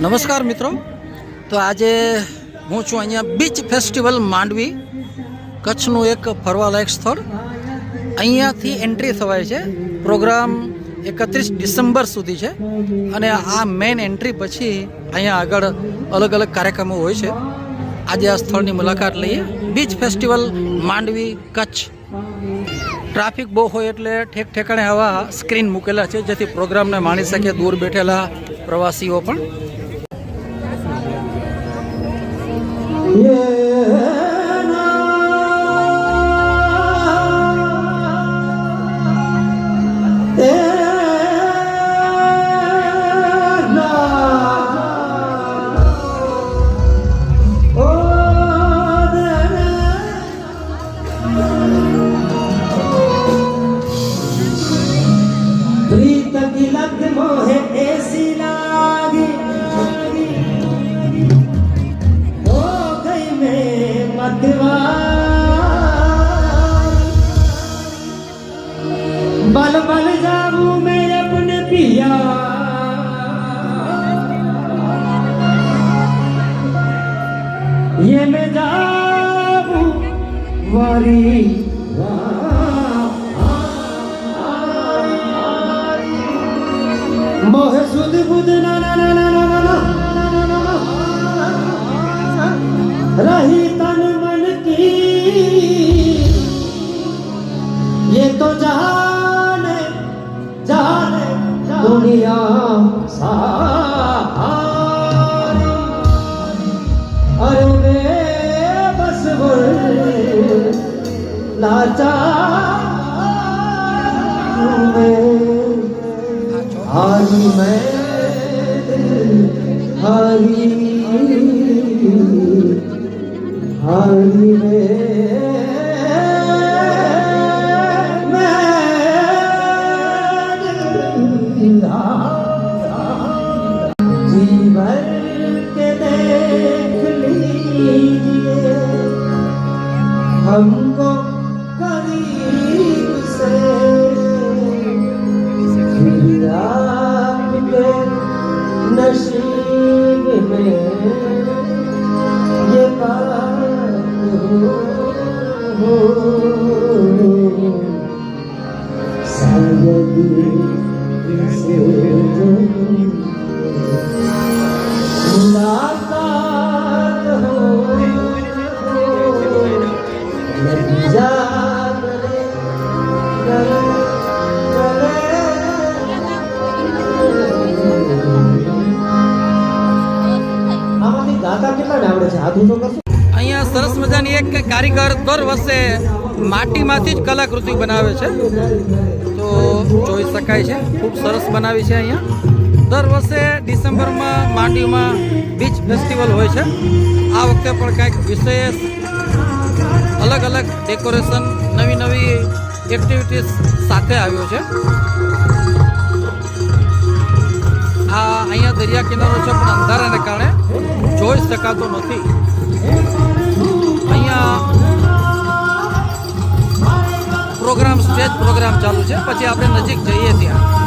નમસ્કાર મિત્રો, તો આજે હું છું અહીંયા બીચ ફેસ્ટિવલ માંડવી, કચ્છનું એક ફરવાલાયક સ્થળ. અહીંયાથી એન્ટ્રી થવાય છે. પ્રોગ્રામ 31 ડિસેમ્બર સુધી છે અને આ મેઇન એન્ટ્રી પછી અહીંયા આગળ અલગ અલગ કાર્યક્રમો હોય છે. આજે આ સ્થળની મુલાકાત લઈએ. Beach festival Mandvi Kutch. Traffic બહુ હોય એટલે ઠેક ઠેકાણે આવા સ્ક્રીન મૂકેલા છે જેથી પ્રોગ્રામને માણી શકે દૂર બેઠેલા પ્રવાસીઓ પણ. बल बल जाऊं मैं अपने पिया ये मैं जाऊं वारी मोह सुध बुध ना ना ना ना ना ना रही तन मन की ये तो जाने जाने दुनिया सारी अरे मैं बस लाचार हारी मैं हारी हारी जीवन के देख लीजिए हमको करीब से आपके नसीब में ये बात हो शायद इसे मुलाकात हो लग जा અહીંયા સરસ મજાની એક કારીગર દર વર્ષે માટીમાંથી જ કલાકૃતિ બનાવે છે, તો જોઈ શકાય છે. ખૂબ સરસ બનાવી છે. અહીંયા દર વર્ષે ડિસેમ્બરમાં માંડવીમાં બીચ ફેસ્ટિવલ હોય છે. આ વખતે પણ કંઈક વિશેષ અલગ અલગ ડેકોરેશન, નવી નવી એક્ટિવિટીઝ સાથે આવ્યો છે. આ અહીંયા દરિયા કિનારો છે પણ અંધારાને કારણે જોઈ શકાતો નથી. અહીંયા પ્રોગ્રામ, સ્ટેજ પ્રોગ્રામ ચાલુ છે. પછી આપણે નજીક જઈએ ત્યાં